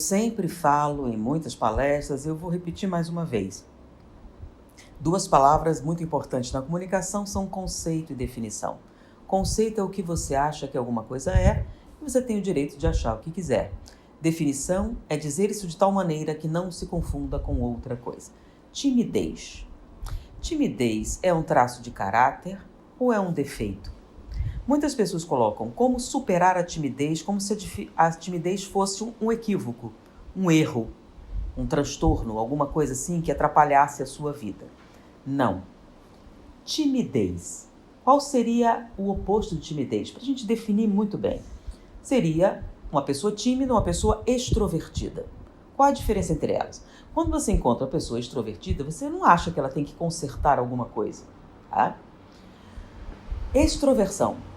sempre falo em muitas palestras, eu vou repetir mais uma vez. Duas palavras muito importantes na comunicação são conceito e definição. Conceito é o que você acha que alguma coisa é, e você tem o direito de achar o que quiser. Definição é dizer isso de tal maneira que não se confunda com outra coisa. Timidez. Timidez é um traço de caráter ou é um defeito? Muitas pessoas colocam como superar a timidez como se a timidez fosse um equívoco, um erro, um transtorno, alguma coisa assim que atrapalhasse a sua vida. Não. Timidez. Qual seria o oposto de timidez? Para a gente definir muito bem. Seria uma pessoa tímida, uma pessoa extrovertida. Qual a diferença entre elas? Quando você encontra uma pessoa extrovertida, você não acha que ela tem que consertar alguma coisa. Tá? Extroversão.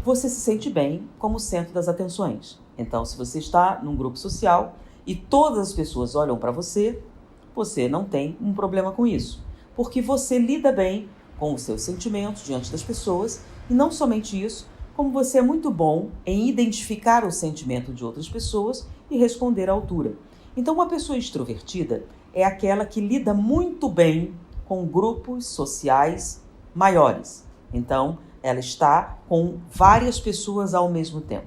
Você se sente bem como centro das atenções. Então, se você está num grupo social e todas as pessoas olham para você, você não tem um problema com isso. Porque você lida bem com os seus sentimentos diante das pessoas e não somente isso, como você é muito bom em identificar o sentimento de outras pessoas e responder à altura. Então, uma pessoa extrovertida é aquela que lida muito bem com grupos sociais maiores. Então, ela está com várias pessoas ao mesmo tempo.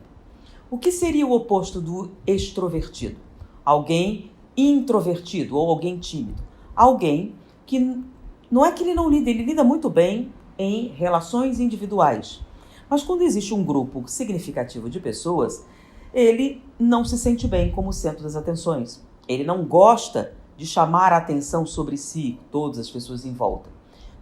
O que seria o oposto do extrovertido? Alguém introvertido ou alguém tímido. Alguém que não é que ele não lida, ele lida muito bem em relações individuais. Mas quando existe um grupo significativo de pessoas, ele não se sente bem como centro das atenções. Ele não gosta de chamar a atenção sobre si, todas as pessoas em volta.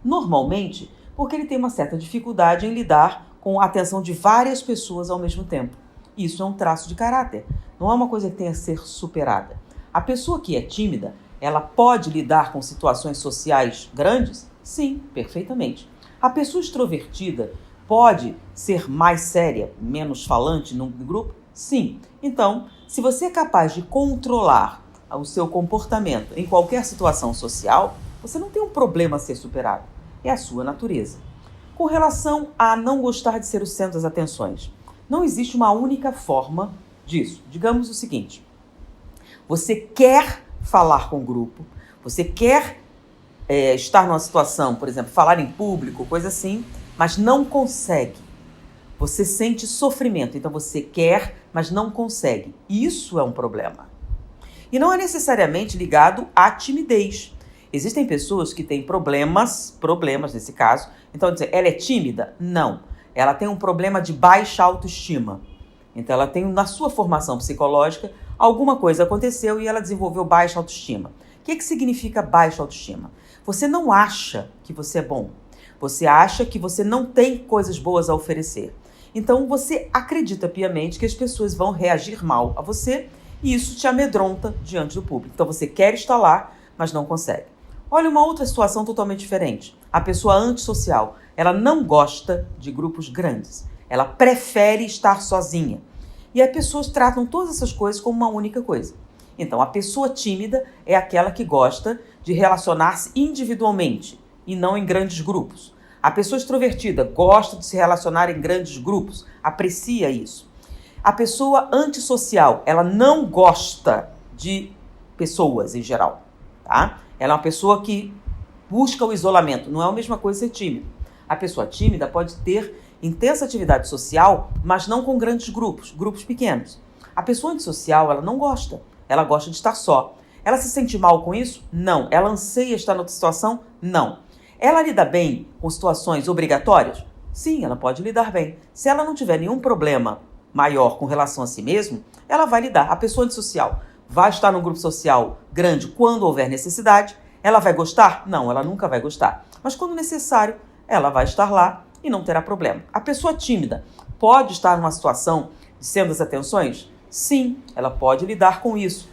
Normalmente, porque ele tem uma certa dificuldade em lidar com a atenção de várias pessoas ao mesmo tempo. Isso é um traço de caráter, não é uma coisa que tenha a ser superada. A pessoa que é tímida, ela pode lidar com situações sociais grandes? Sim, perfeitamente. A pessoa extrovertida pode ser mais séria, menos falante num grupo? Sim. Então, se você é capaz de controlar o seu comportamento em qualquer situação social, você não tem um problema a ser superado. É a sua natureza. Com relação a não gostar de ser o centro das atenções, não existe uma única forma disso. Digamos o seguinte, você quer falar com o grupo, você quer estar numa situação, por exemplo, falar em público, coisa assim, mas não consegue. Você sente sofrimento, então você quer, mas não consegue. Isso é um problema. E não é necessariamente ligado à timidez. Existem pessoas que têm problemas nesse caso. Então, dizer, ela é tímida? Não. Ela tem um problema de baixa autoestima. Então, ela tem, na sua formação psicológica, alguma coisa aconteceu e ela desenvolveu baixa autoestima. O que significa baixa autoestima? Você não acha que você é bom. Você acha que você não tem coisas boas a oferecer. Então, você acredita piamente que as pessoas vão reagir mal a você e isso te amedronta diante do público. Então, você quer estar lá, mas não consegue. Olha uma outra situação totalmente diferente. A pessoa antissocial, ela não gosta de grupos grandes. Ela prefere estar sozinha. E as pessoas tratam todas essas coisas como uma única coisa. Então, a pessoa tímida é aquela que gosta de relacionar-se individualmente e não em grandes grupos. A pessoa extrovertida gosta de se relacionar em grandes grupos, aprecia isso. A pessoa antissocial, ela não gosta de pessoas em geral, tá? Ela é uma pessoa que busca o isolamento, não é a mesma coisa ser tímido. A pessoa tímida pode ter intensa atividade social, mas não com grandes grupos pequenos. A pessoa antissocial, ela não gosta, ela gosta de estar só. Ela se sente mal com isso? Não. Ela anseia estar noutra situação? Não. Ela lida bem com situações obrigatórias? Sim, ela pode lidar bem. Se ela não tiver nenhum problema maior com relação a si mesma, ela vai lidar. A pessoa antissocial vai estar num grupo social grande quando houver necessidade. Ela vai gostar? Não, ela nunca vai gostar. Mas quando necessário, ela vai estar lá e não terá problema. A pessoa tímida pode estar numa situação de centro das atenções? Sim, ela pode lidar com isso.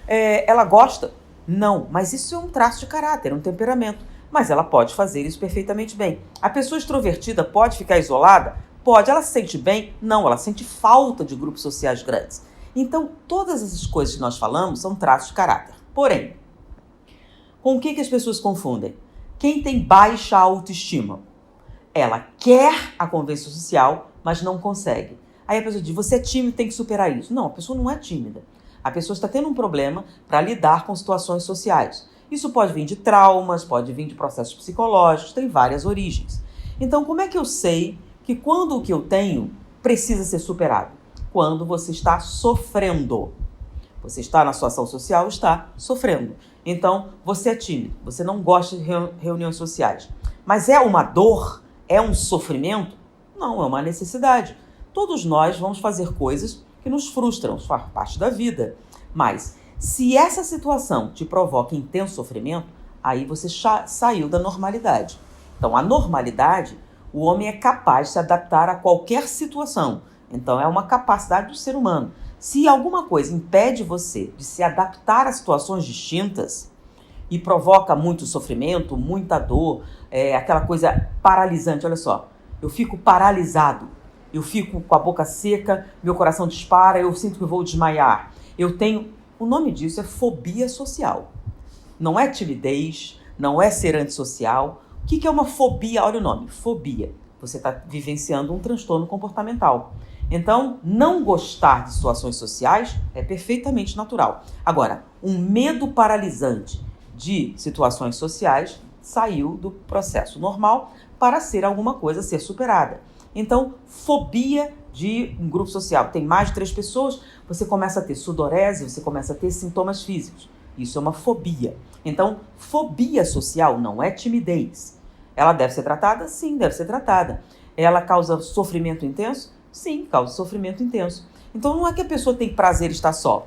Ela gosta? Não, mas isso é um traço de caráter, um temperamento. Mas ela pode fazer isso perfeitamente bem. A pessoa extrovertida pode ficar isolada? Pode. Ela se sente bem? Não, ela sente falta de grupos sociais grandes. Então, todas essas coisas que nós falamos são traços de caráter. Porém, com o que as pessoas confundem? Quem tem baixa autoestima? Ela quer a convivência social, mas não consegue. Aí a pessoa diz, você é tímido, tem que superar isso. Não, a pessoa não é tímida. A pessoa está tendo um problema para lidar com situações sociais. Isso pode vir de traumas, pode vir de processos psicológicos, tem várias origens. Então, como é que eu sei que quando o que eu tenho precisa ser superado? Quando você está sofrendo. Você está na situação social, está sofrendo. Então, você é tímido, você não gosta de reuniões sociais. Mas é uma dor? É um sofrimento? Não, é uma necessidade. Todos nós vamos fazer coisas que nos frustram, faz parte da vida. Mas, se essa situação te provoca intenso sofrimento, aí você saiu da normalidade. Então, a normalidade, o homem é capaz de se adaptar a qualquer situação. Então, é uma capacidade do ser humano. Se alguma coisa impede você de se adaptar a situações distintas e provoca muito sofrimento, muita dor, aquela coisa paralisante, olha só, eu fico paralisado, eu fico com a boca seca, meu coração dispara, eu sinto que eu vou desmaiar. O nome disso é fobia social. Não é timidez, não é ser antissocial. O que é uma fobia? Olha o nome, fobia. Você está vivenciando um transtorno comportamental. Então, não gostar de situações sociais é perfeitamente natural. Agora, um medo paralisante de situações sociais saiu do processo normal para ser alguma coisa a ser superada. Então, fobia de um grupo social. Tem mais de 3 pessoas, você começa a ter sudorese, você começa a ter sintomas físicos. Isso é uma fobia. Então, fobia social não é timidez. Ela deve ser tratada? Sim, deve ser tratada. Ela causa sofrimento intenso? Sim, causa sofrimento intenso. Então não é que a pessoa tem prazer em estar só.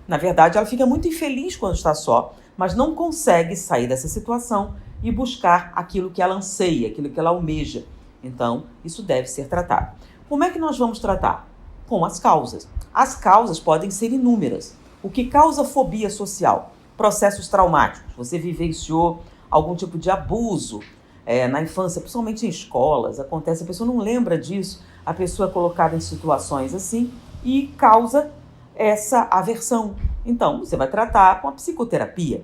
Na verdade, ela fica muito infeliz quando está só, mas não consegue sair dessa situação e buscar aquilo que ela anseia, aquilo que ela almeja. Então, isso deve ser tratado. Como é que nós vamos tratar? Com as causas. As causas podem ser inúmeras. O que causa fobia social? Processos traumáticos. Você vivenciou algum tipo de abuso na infância, principalmente em escolas. Acontece, a pessoa não lembra disso. A pessoa é colocada em situações assim e causa essa aversão. Então, você vai tratar com a psicoterapia.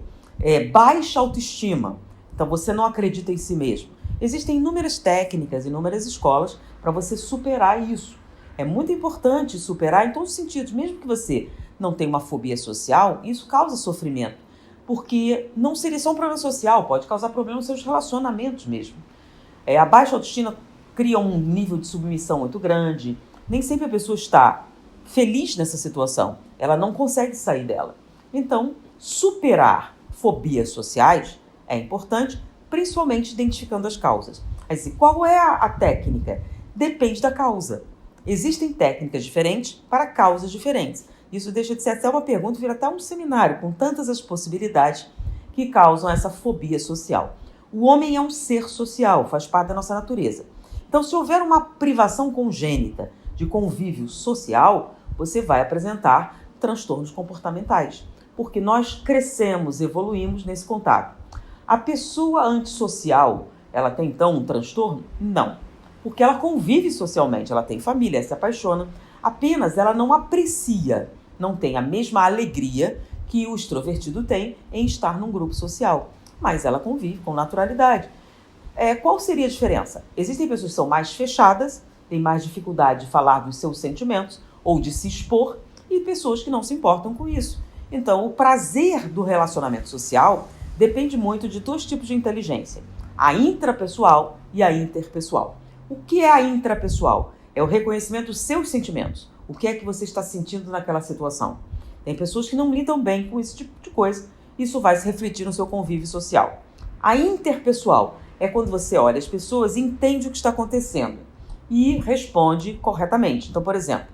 Baixa autoestima. Então, você não acredita em si mesmo. Existem inúmeras técnicas, inúmeras escolas para você superar isso. É muito importante superar em todos os sentidos. Mesmo que você não tenha uma fobia social, isso causa sofrimento. Porque não seria só um problema social, pode causar problema nos seus relacionamentos mesmo. A baixa autoestima cria um nível de submissão muito grande. Nem sempre a pessoa está feliz nessa situação. Ela não consegue sair dela. Então, superar fobias sociais é importante, principalmente identificando as causas. Mas qual é a técnica? Depende da causa. Existem técnicas diferentes para causas diferentes. Isso deixa de ser até uma pergunta, vira até um seminário, com tantas as possibilidades que causam essa fobia social. O homem é um ser social, faz parte da nossa natureza. Então, se houver uma privação congênita de convívio social, você vai apresentar transtornos comportamentais, porque nós crescemos, evoluímos nesse contato. A pessoa antissocial, ela tem então um transtorno? Não, porque ela convive socialmente, ela tem família, se apaixona, apenas ela não aprecia, não tem a mesma alegria que o extrovertido tem em estar num grupo social, mas ela convive com naturalidade. Qual seria a diferença? Existem pessoas que são mais fechadas, têm mais dificuldade de falar dos seus sentimentos ou de se expor, e pessoas que não se importam com isso. Então, o prazer do relacionamento social depende muito de 2 tipos de inteligência: a intrapessoal e a interpessoal. O que é a intrapessoal? É o reconhecimento dos seus sentimentos. O que é que você está sentindo naquela situação? Tem pessoas que não lidam bem com esse tipo de coisa. Isso vai se refletir no seu convívio social. A interpessoal é quando você olha as pessoas e entende o que está acontecendo e responde corretamente. Então, por exemplo,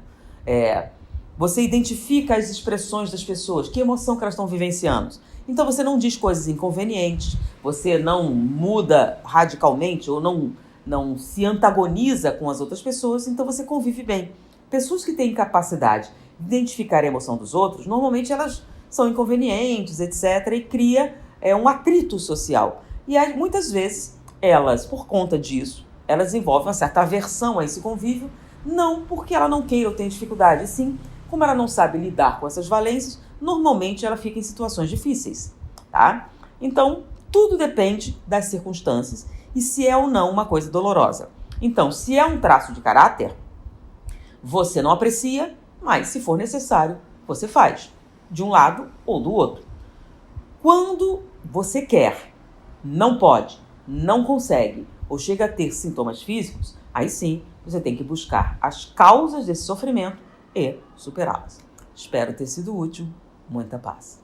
você identifica as expressões das pessoas, que emoção que elas estão vivenciando. Então, você não diz coisas inconvenientes, você não muda radicalmente ou não se antagoniza com as outras pessoas, então você convive bem. Pessoas que têm capacidade de identificar a emoção dos outros, normalmente elas são inconvenientes, etc., e cria um atrito social. E aí, muitas vezes, elas, por conta disso, elas desenvolvem uma certa aversão a esse convívio, não porque ela não queira ou tenha dificuldade, sim, como ela não sabe lidar com essas valências, normalmente ela fica em situações difíceis, tá? Então, tudo depende das circunstâncias e se é ou não uma coisa dolorosa. Então, se é um traço de caráter, você não aprecia, mas se for necessário, você faz. de um lado ou do outro. Quando você quer, não pode, não consegue ou chega a ter sintomas físicos, aí sim você tem que buscar as causas desse sofrimento e superá-las. Espero ter sido útil. Muita paz.